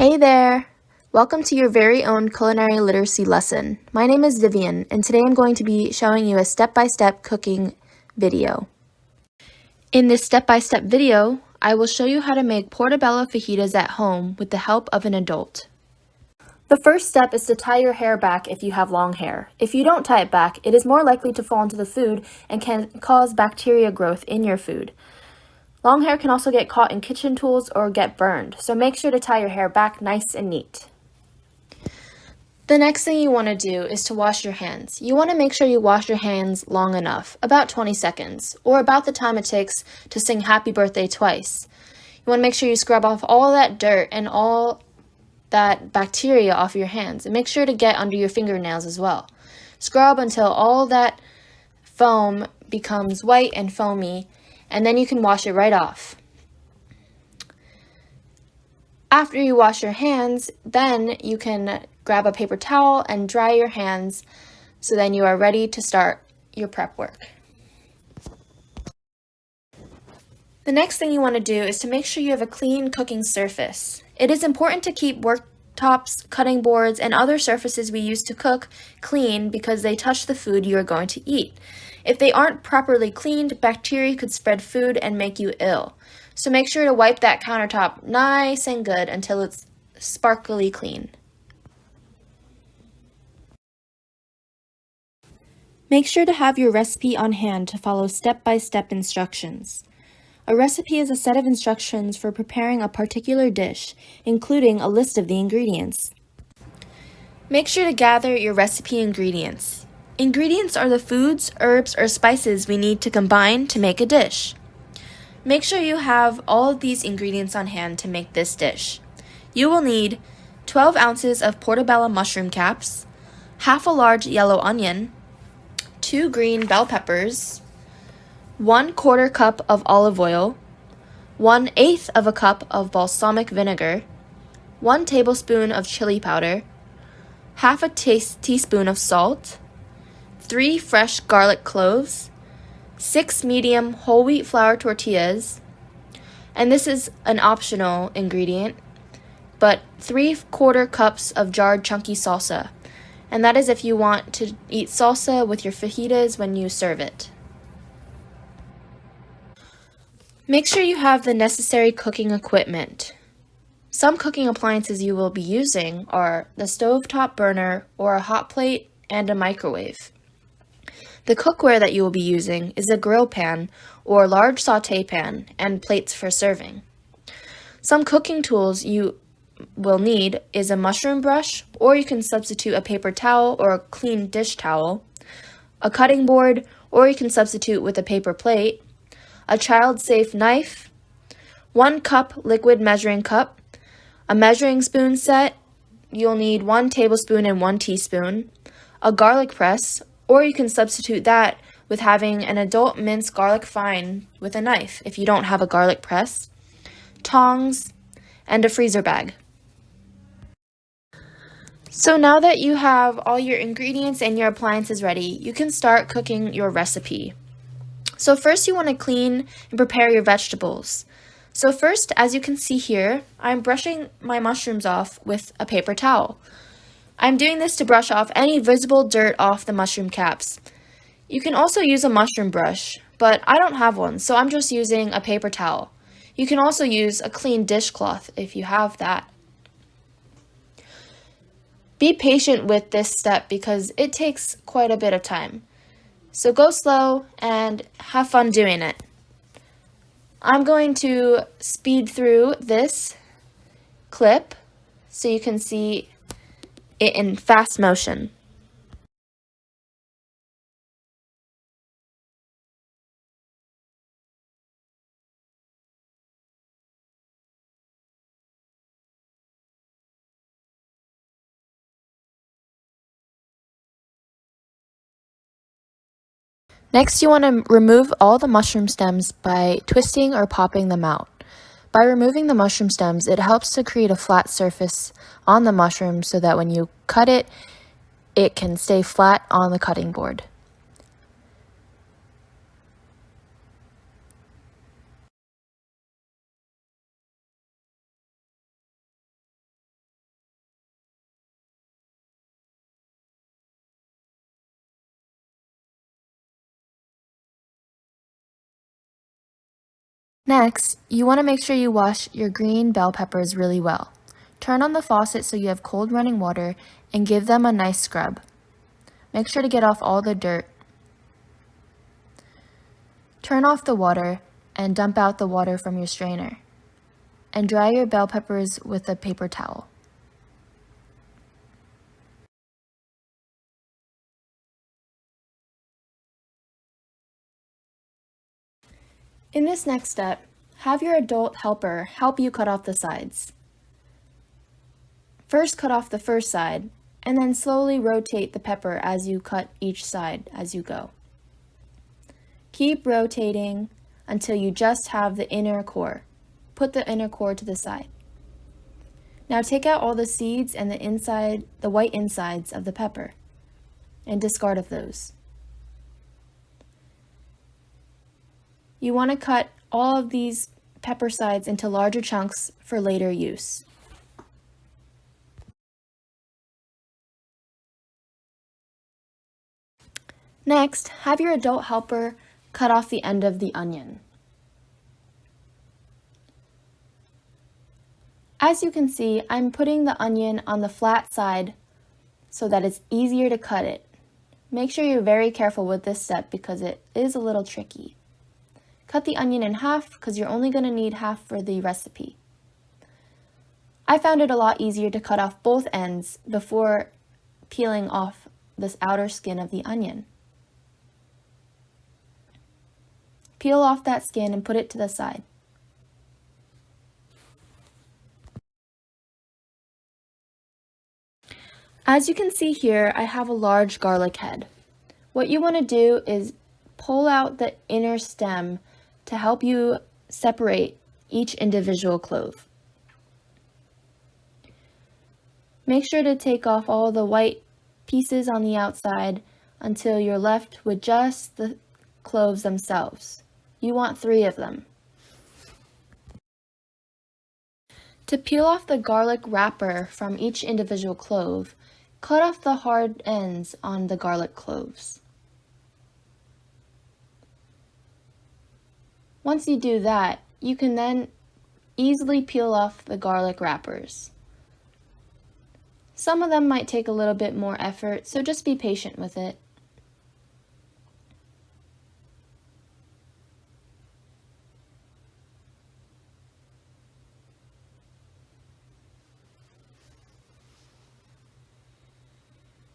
Hey there! Welcome to your very own culinary literacy lesson. My name is Vivian, and today I'm going to be showing you a step-by-step cooking video. In this step-by-step video, I will show you how to make portabella fajitas at home with the help of an adult. The first step is to tie your hair back if you have long hair. If you don't tie it back, it is more likely to fall into the food and can cause bacteria growth in your food. Long hair can also get caught in kitchen tools or get burned, so make sure to tie your hair back nice and neat. The next thing you want to do is to wash your hands. You want to make sure you wash your hands long enough, about 20 seconds, or about the time it takes to sing happy birthday twice. You want to make sure you scrub off all that dirt and all that bacteria off your hands, and make sure to get under your fingernails as well. Scrub until all that foam becomes white and foamy, and then you can wash it right off. After you wash your hands, then you can grab a paper towel and dry your hands so then you are ready to start your prep work. The next thing you want to do is to make sure you have a clean cooking surface. It is important to keep worktops, cutting boards, and other surfaces we use to cook clean because they touch the food you are going to eat. If they aren't properly cleaned, bacteria could spread food and make you ill. So make sure to wipe that countertop nice and good until it's sparkly clean. Make sure to have your recipe on hand to follow step-by-step instructions. A recipe is a set of instructions for preparing a particular dish, including a list of the ingredients. Make sure to gather your recipe ingredients. Ingredients are the foods, herbs, or spices we need to combine to make a dish. Make sure you have all of these ingredients on hand to make this dish. You will need 12 ounces of portabella mushroom caps, half a large yellow onion, 2 green bell peppers, 1/4 cup of olive oil, 1/8 of a cup of balsamic vinegar, 1 tablespoon of chili powder, half a teaspoon of salt, 3 fresh garlic cloves, 6 medium whole wheat flour tortillas, and this is an optional ingredient, but 3/4 cups of jarred chunky salsa, and that is if you want to eat salsa with your fajitas when you serve it. Make sure you have the necessary cooking equipment. Some cooking appliances you will be using are the stovetop burner or a hot plate and a microwave. The cookware that you will be using is a grill pan or large sauté pan and plates for serving. Some cooking tools you will need is a mushroom brush, or you can substitute a paper towel or a clean dish towel, a cutting board, or you can substitute with a paper plate, a child-safe knife, 1 cup liquid measuring cup, a measuring spoon set, you'll need 1 tablespoon and 1 teaspoon, a garlic press, or you can substitute that with having an adult minced garlic fine with a knife if you don't have a garlic press, tongs, and a freezer bag. So now that you have all your ingredients and your appliances ready, you can start cooking your recipe. So first you want to clean and prepare your vegetables. So first, as you can see here, I'm brushing my mushrooms off with a paper towel. I'm doing this to brush off any visible dirt off the mushroom caps. You can also use a mushroom brush, but I don't have one, so I'm just using a paper towel. You can also use a clean dishcloth if you have that. Be patient with this step because it takes quite a bit of time. So go slow and have fun doing it. I'm going to speed through this clip so you can see it in fast motion. Next, you want to remove all the mushroom stems by twisting or popping them out. By removing the mushroom stems, it helps to create a flat surface on the mushroom so that when you cut it, it can stay flat on the cutting board. Next, you want to make sure you wash your green bell peppers really well. Turn on the faucet so you have cold running water and give them a nice scrub. Make sure to get off all the dirt. Turn off the water and dump out the water from your strainer. And dry your bell peppers with a paper towel. In this next step, have your adult helper help you cut off the sides. First cut off the first side, and then slowly rotate the pepper as you cut each side as you go. Keep rotating until you just have the inner core. Put the inner core to the side. Now take out all the seeds and the white insides of the pepper, and discard of those. You want to cut all of these pepper sides into larger chunks for later use. Next, have your adult helper cut off the end of the onion. As you can see, I'm putting the onion on the flat side so that it's easier to cut it. Make sure you're very careful with this step because it is a little tricky. Cut the onion in half because you're only going to need half for the recipe. I found it a lot easier to cut off both ends before peeling off this outer skin of the onion. Peel off that skin and put it to the side. As you can see here, I have a large garlic head. What you want to do is pull out the inner stem to help you separate each individual clove. Make sure to take off all the white pieces on the outside until you're left with just the cloves themselves. You want 3 of them. To peel off the garlic wrapper from each individual clove, cut off the hard ends on the garlic cloves. Once you do that, you can then easily peel off the garlic wrappers. Some of them might take a little bit more effort, so just be patient with it.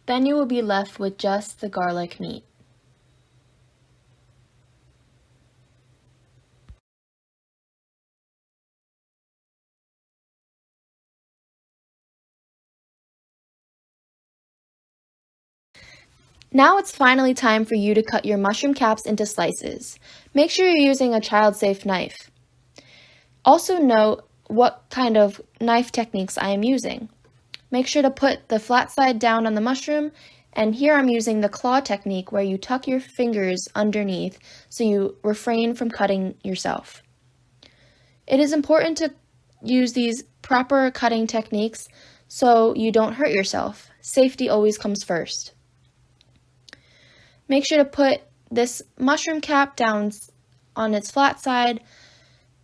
Then you will be left with just the garlic meat. Now it's finally time for you to cut your mushroom caps into slices. Make sure you're using a child-safe knife. Also note what kind of knife techniques I am using. Make sure to put the flat side down on the mushroom, and here I'm using the claw technique where you tuck your fingers underneath so you refrain from cutting yourself. It is important to use these proper cutting techniques so you don't hurt yourself. Safety always comes first. Make sure to put this mushroom cap down on its flat side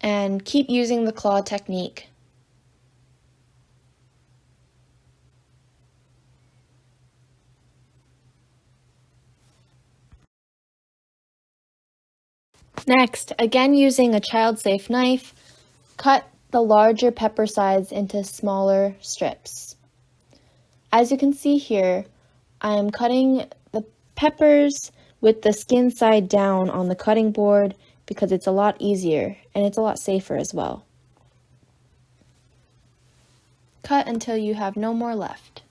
and keep using the claw technique. Next, again using a child-safe knife, cut the larger pepper sides into smaller strips. As you can see here, I am cutting the peppers with the skin side down on the cutting board because it's a lot easier and it's a lot safer as well. Cut until you have no more left.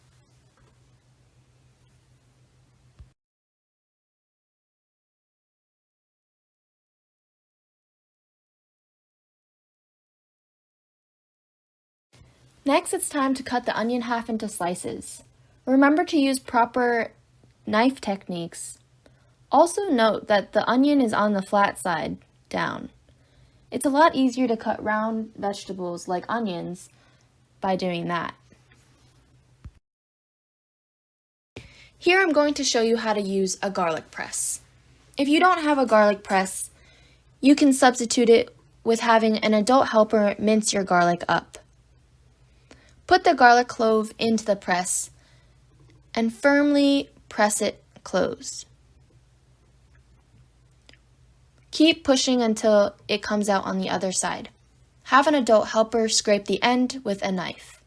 Next, it's time to cut the onion half into slices. Remember to use proper knife techniques. Also note that the onion is on the flat side down. It's a lot easier to cut round vegetables like onions by doing that. Here I'm going to show you how to use a garlic press. If you don't have a garlic press, you can substitute it with having an adult helper mince your garlic up. Put the garlic clove into the press and firmly press it closed. Keep pushing until it comes out on the other side. Have an adult helper scrape the end with a knife.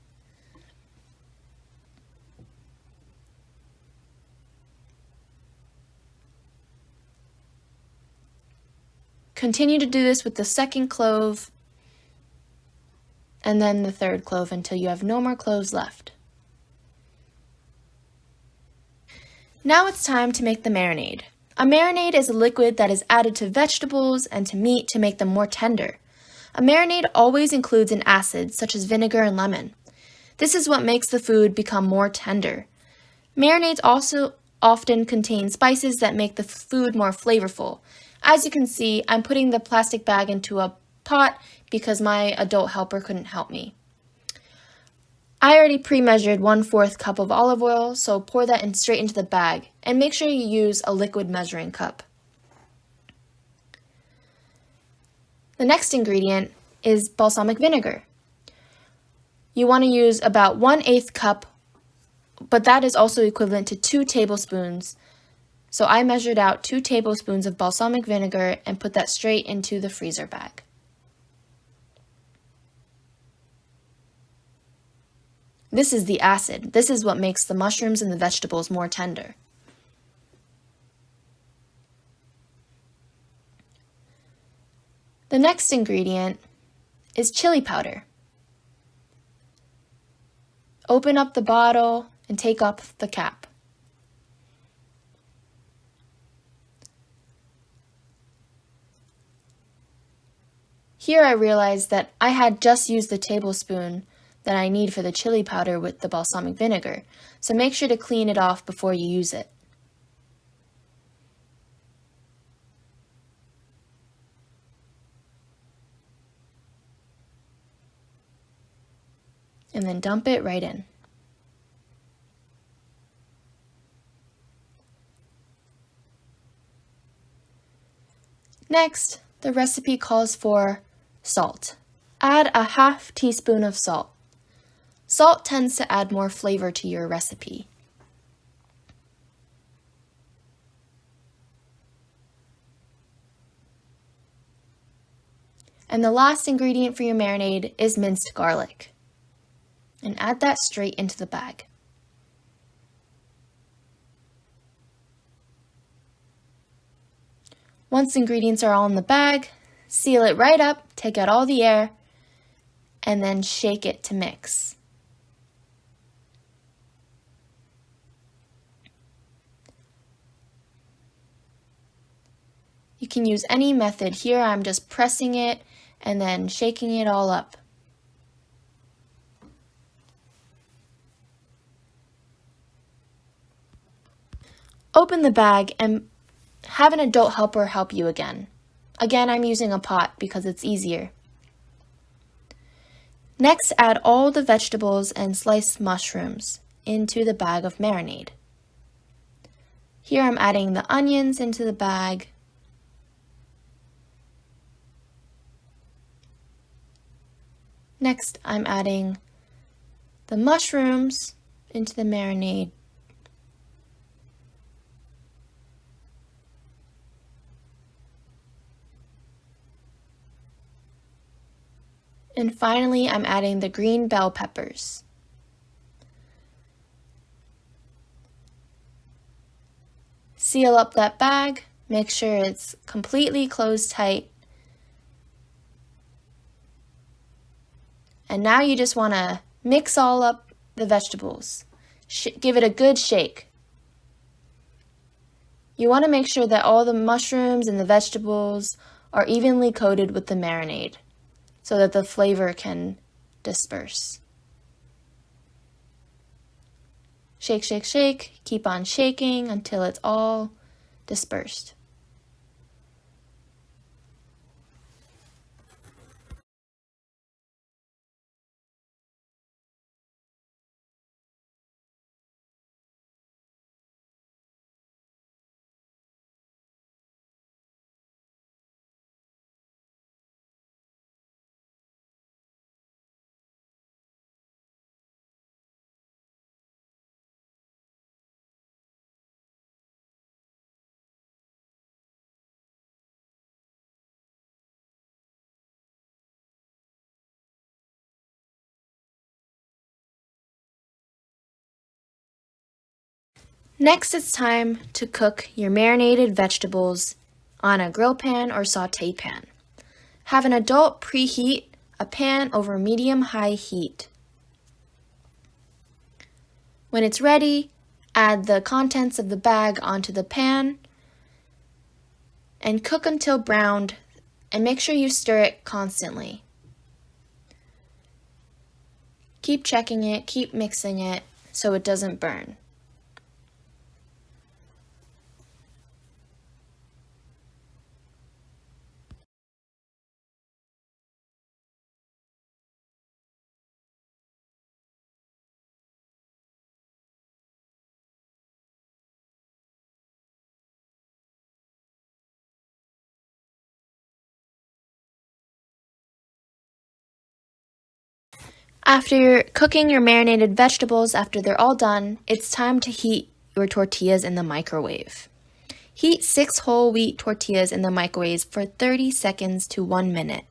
Continue to do this with the second clove and then the third clove until you have no more cloves left. Now it's time to make the marinade. A marinade is a liquid that is added to vegetables and to meat to make them more tender. A marinade always includes an acid, such as vinegar and lemon. This is what makes the food become more tender. Marinades also often contain spices that make the food more flavorful. As you can see, I'm putting the plastic bag into a pot because my adult helper couldn't help me. I already pre-measured 1/4 cup of olive oil, so pour that in straight into the bag, and make sure you use a liquid measuring cup. The next ingredient is balsamic vinegar. You want to use about 1/8 cup, but that is also equivalent to 2 tablespoons. So I measured out 2 tablespoons of balsamic vinegar and put that straight into the freezer bag. This is the acid. This is what makes the mushrooms and the vegetables more tender. The next ingredient is chili powder. Open up the bottle and take off the cap. Here I realized that I had just used the tablespoon that I need for the chili powder with the balsamic vinegar, so make sure to clean it off before you use it. And then dump it right in. Next, the recipe calls for salt. Add a 1/2 teaspoon of salt. Salt tends to add more flavor to your recipe. And the last ingredient for your marinade is minced garlic. And add that straight into the bag. Once ingredients are all in the bag, seal it right up, take out all the air, and then shake it to mix. You can use any method. Here I'm just pressing it and then shaking it all up. Open the bag and have an adult helper help you again. Again, I'm using a pot because it's easier. Next, add all the vegetables and sliced mushrooms into the bag of marinade. Here I'm adding the onions into the bag. Next, I'm adding the mushrooms into the marinade. And finally, I'm adding the green bell peppers. Seal up that bag, make sure it's completely closed tight. And now you just want to mix all up the vegetables. Give it a good shake. You want to make sure that all the mushrooms and the vegetables are evenly coated with the marinade so that the flavor can disperse. Shake, shake, shake. Keep on shaking until it's all dispersed. Next, it's time to cook your marinated vegetables on a grill pan or saute pan. Have an adult preheat a pan over medium-high heat. When it's ready, add the contents of the bag onto the pan and cook until browned, and make sure you stir it constantly. Keep checking it, keep mixing it so it doesn't burn. After you're cooking your marinated vegetables, after they're all done, it's time to heat your tortillas in the microwave. Heat 6 whole wheat tortillas in the microwave for 30 seconds to 1 minute.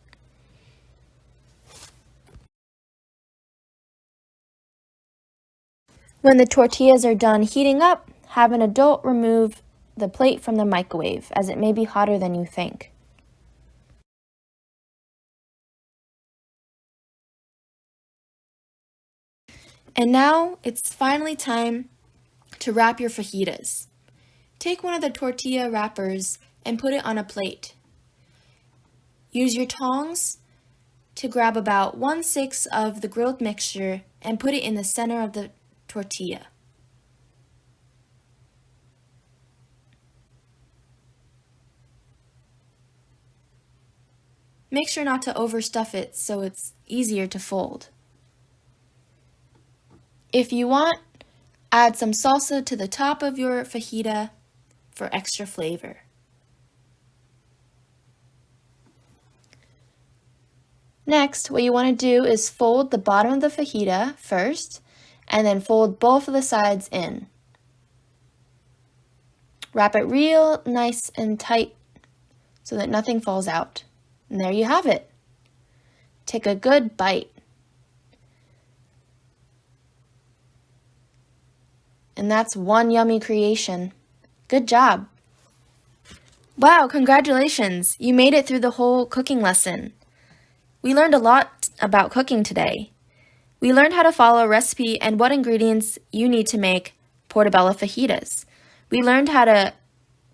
When the tortillas are done heating up, have an adult remove the plate from the microwave, as it may be hotter than you think. And now it's finally time to wrap your fajitas. Take one of the tortilla wrappers and put it on a plate. Use your tongs to grab about 1/6 of the grilled mixture and put it in the center of the tortilla. Make sure not to overstuff it so it's easier to fold. If you want, add some salsa to the top of your fajita for extra flavor. Next, what you want to do is fold the bottom of the fajita first, and then fold both of the sides in. Wrap it real nice and tight so that nothing falls out. And there you have it. Take a good bite. And that's one yummy creation. Good job. Wow, congratulations! You made it through the whole cooking lesson. We learned a lot about cooking today. We learned how to follow a recipe and what ingredients you need to make portabella fajitas. We learned how to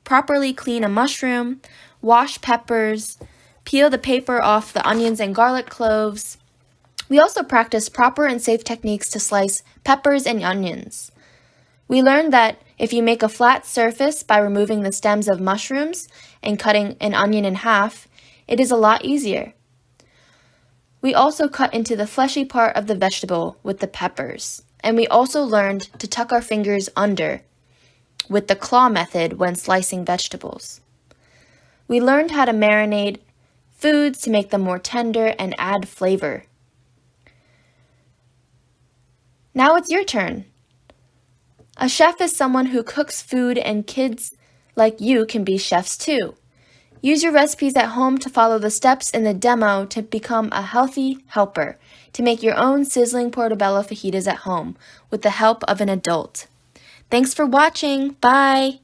properly clean a mushroom, wash peppers, peel the paper off the onions and garlic cloves. We also practiced proper and safe techniques to slice peppers and onions. We learned that if you make a flat surface by removing the stems of mushrooms and cutting an onion in half, it is a lot easier. We also cut into the fleshy part of the vegetable with the peppers, and we also learned to tuck our fingers under with the claw method when slicing vegetables. We learned how to marinate foods to make them more tender and add flavor. Now it's your turn. A chef is someone who cooks food, and kids like you can be chefs too. Use your recipes at home to follow the steps in the demo to become a healthy helper, to make your own sizzling portabella fajitas at home with the help of an adult. Thanks for watching. Bye!